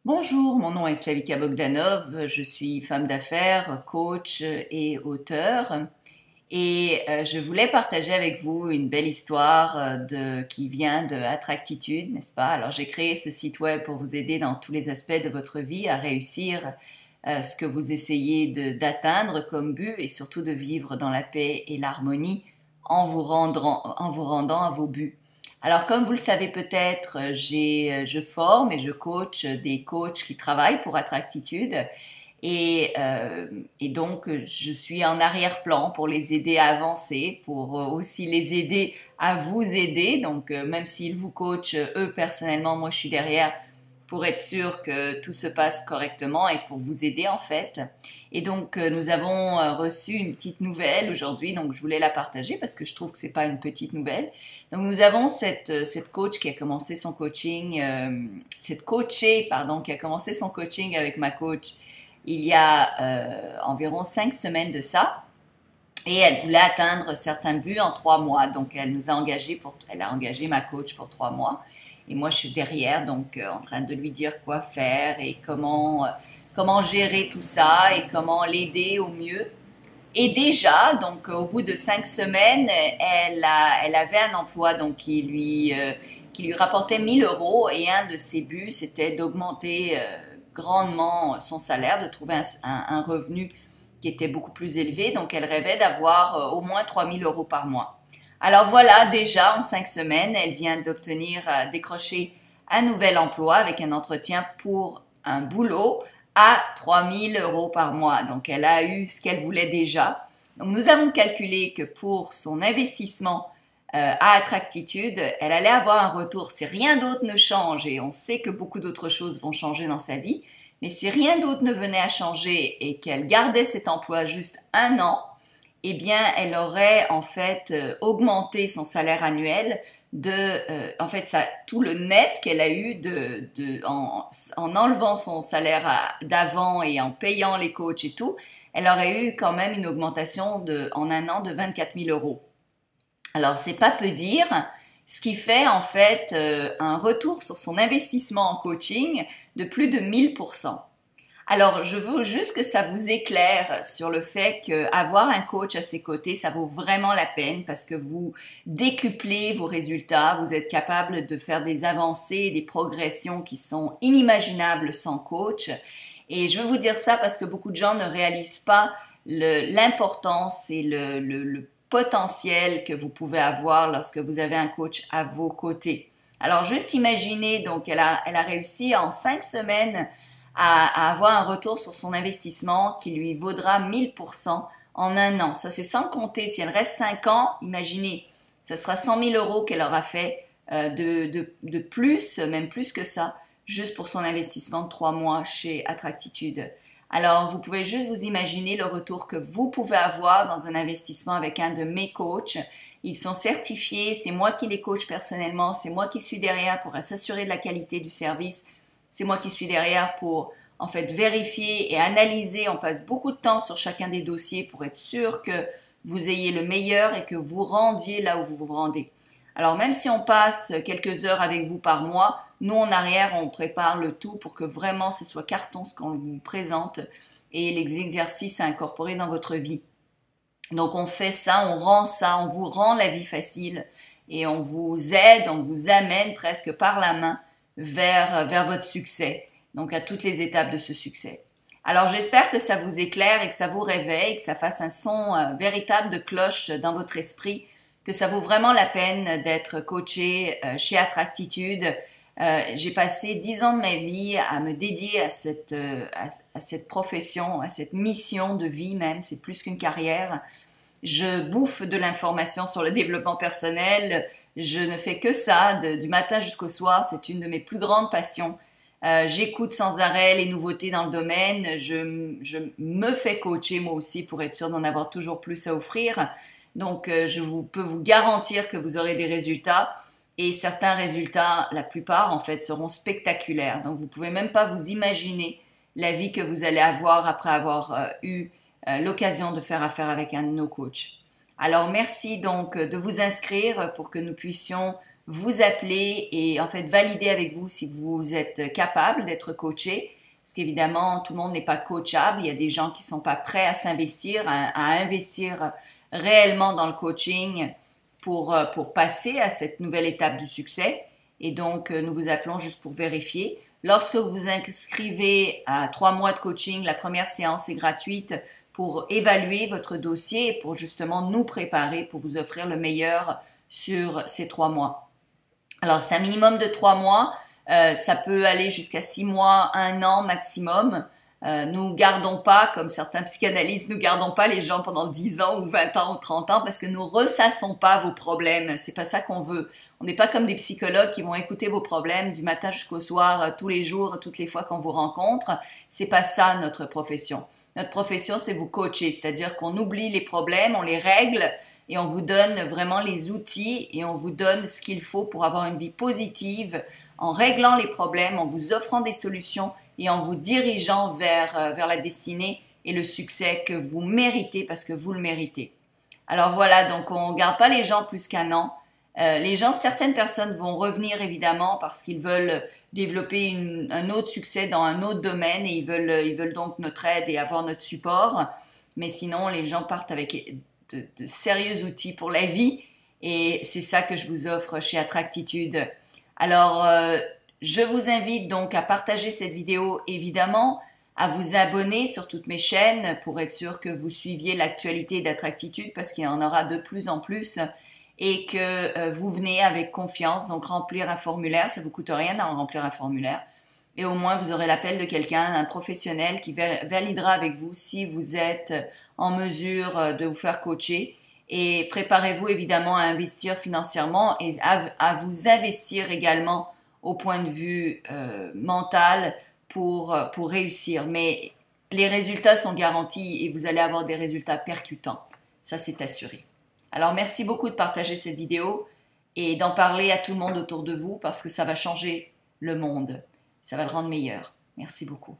Bonjour, mon nom est Slavika Bogdanov, je suis femme d'affaires, coach et auteure et je voulais partager avec vous une belle histoire qui vient de Attractitude, n'est-ce pas? Alors j'ai créé ce site web pour vous aider dans tous les aspects de votre vie à réussir ce que vous essayez d'atteindre comme but et surtout de vivre dans la paix et l'harmonie en vous rendant à vos buts. Alors, comme vous le savez peut-être, je forme et je coach des coachs qui travaillent pour Attractitude et donc je suis en arrière-plan pour les aider à avancer, pour aussi les aider à vous aider. Donc, même s'ils vous coachent eux personnellement, moi je suis derrière pour être sûr que tout se passe correctement et pour vous aider en fait. Et donc nous avons reçu une petite nouvelle aujourd'hui, donc je voulais la partager parce que je trouve que c'est pas une petite nouvelle. Donc nous avons cette coach qui a commencé son coaching, cette coachée pardon qui a commencé son coaching avec ma coach il y a environ 5 semaines de ça. Et elle voulait atteindre certains buts en 3 mois. Donc, elle a engagé ma coach pour 3 mois. Et moi, je suis derrière, donc, en train de lui dire quoi faire et comment gérer tout ça et comment l'aider au mieux. Et déjà, donc, au bout de 5 semaines, elle avait un emploi, donc, qui lui rapportait 1 000 euros. Et un de ses buts, c'était d'augmenter grandement son salaire, de trouver un revenu qui était beaucoup plus élevé, donc elle rêvait d'avoir au moins 3 000 euros par mois. Alors voilà, déjà en 5 semaines, elle vient décrocher un nouvel emploi avec un entretien pour un boulot à 3 000 euros par mois. Donc elle a eu ce qu'elle voulait déjà. Donc nous avons calculé que pour son investissement à Attractitude, elle allait avoir un retour si rien d'autre ne change, et on sait que beaucoup d'autres choses vont changer dans sa vie. Mais si rien d'autre ne venait à changer et qu'elle gardait cet emploi juste 1 an, eh bien, elle aurait en fait augmenté son salaire annuel en fait, tout le net qu'elle a eu en enlevant son salaire d'avant et en payant les coachs et tout, elle aurait eu quand même une augmentation en 1 an de 24 000 euros. Alors, c'est pas peu dire, ce qui fait en fait un retour sur son investissement en coaching de plus de 1000%. Alors, je veux juste que ça vous éclaire sur le fait qu'avoir un coach à ses côtés, ça vaut vraiment la peine parce que vous décuplez vos résultats, vous êtes capable de faire des avancées, des progressions qui sont inimaginables sans coach. Et je veux vous dire ça parce que beaucoup de gens ne réalisent pas l'importance et le potentiel que vous pouvez avoir lorsque vous avez un coach à vos côtés. Alors, juste imaginez, donc, elle a réussi en 5 semaines à avoir un retour sur son investissement qui lui vaudra 1000% en 1 an. Ça, c'est sans compter. Si elle reste 5 ans, imaginez, ça sera 100 000 euros qu'elle aura fait de plus, même plus que ça, juste pour son investissement de 3 mois chez Attractitude. Alors, vous pouvez juste vous imaginer le retour que vous pouvez avoir dans un investissement avec un de mes coachs. Ils sont certifiés, c'est moi qui les coach personnellement, c'est moi qui suis derrière pour s'assurer de la qualité du service. C'est moi qui suis derrière pour, en fait, vérifier et analyser. On passe beaucoup de temps sur chacun des dossiers pour être sûr que vous ayez le meilleur et que vous rendiez là où vous vous rendez. Alors, même si on passe quelques heures avec vous par mois, nous, en arrière, on prépare le tout pour que vraiment ce soit carton ce qu'on vous présente et les exercices à incorporer dans votre vie. Donc, on fait ça, on vous rend la vie facile et on vous aide, on vous amène presque par la main vers votre succès, donc à toutes les étapes de ce succès. Alors j'espère que ça vous éclaire et que ça vous réveille, que ça fasse un son véritable de cloche dans votre esprit, que ça vaut vraiment la peine d'être coaché chez Attractitude. J'ai passé 10 ans de ma vie à me dédier à cette profession, à cette mission de vie même, c'est plus qu'une carrière. Je bouffe de l'information sur le développement personnel. Je ne fais que ça, du matin jusqu'au soir. C'est une de mes plus grandes passions. J'écoute sans arrêt les nouveautés dans le domaine. Je me fais coacher moi aussi pour être sûre d'en avoir toujours plus à offrir. Donc, peux vous garantir que vous aurez des résultats. Et certains résultats, la plupart en fait, seront spectaculaires. Donc, vous pouvez même pas vous imaginer la vie que vous allez avoir après avoir eu l'occasion de faire affaire avec un de nos coachs. Alors merci donc de vous inscrire pour que nous puissions vous appeler et en fait valider avec vous si vous êtes capable d'être coaché. Parce qu'évidemment, tout le monde n'est pas coachable. Il y a des gens qui sont pas prêts à s'investir, à investir réellement dans le coaching pour passer à cette nouvelle étape du succès. Et donc, nous vous appelons juste pour vérifier. Lorsque vous vous inscrivez à 3 mois de coaching, la première séance est gratuite pour évaluer votre dossier et pour justement nous préparer pour vous offrir le meilleur sur ces 3 mois. Alors, c'est un minimum de 3 mois. Ça peut aller jusqu'à 6 mois, 1 an maximum. Nous gardons pas, comme certains psychanalystes, nous gardons pas les gens pendant 10 ans ou 20 ans ou 30 ans parce que nous ressassons pas vos problèmes. C'est pas ça qu'on veut. On n'est pas comme des psychologues qui vont écouter vos problèmes du matin jusqu'au soir, tous les jours, toutes les fois qu'on vous rencontre. C'est pas ça notre profession. Notre profession, c'est vous coacher, c'est-à-dire qu'on oublie les problèmes, on les règle et on vous donne vraiment les outils et on vous donne ce qu'il faut pour avoir une vie positive en réglant les problèmes, en vous offrant des solutions et en vous dirigeant vers la destinée et le succès que vous méritez parce que vous le méritez. Alors voilà, donc on ne garde pas les gens plus qu'1 an. Les gens, certaines personnes vont revenir évidemment parce qu'ils veulent développer un autre succès dans un autre domaine et ils veulent donc notre aide et avoir notre support. Mais sinon, les gens partent avec de sérieux outils pour la vie et c'est ça que je vous offre chez Attractitude. Alors, je vous invite donc à partager cette vidéo évidemment, à vous abonner sur toutes mes chaînes pour être sûr que vous suiviez l'actualité d'Attractitude parce qu'il y en aura de plus en plus et que vous venez avec confiance, donc remplir un formulaire, ça vous coûte rien à remplir un formulaire et au moins vous aurez l'appel de quelqu'un, un professionnel qui validera avec vous si vous êtes en mesure de vous faire coacher. Et préparez-vous évidemment à investir financièrement et à vous investir également au point de vue mental pour réussir. Mais les résultats sont garantis et vous allez avoir des résultats percutants. Ça, c'est assuré. Alors, merci beaucoup de partager cette vidéo et d'en parler à tout le monde autour de vous parce que ça va changer le monde. Ça va le rendre meilleur. Merci beaucoup.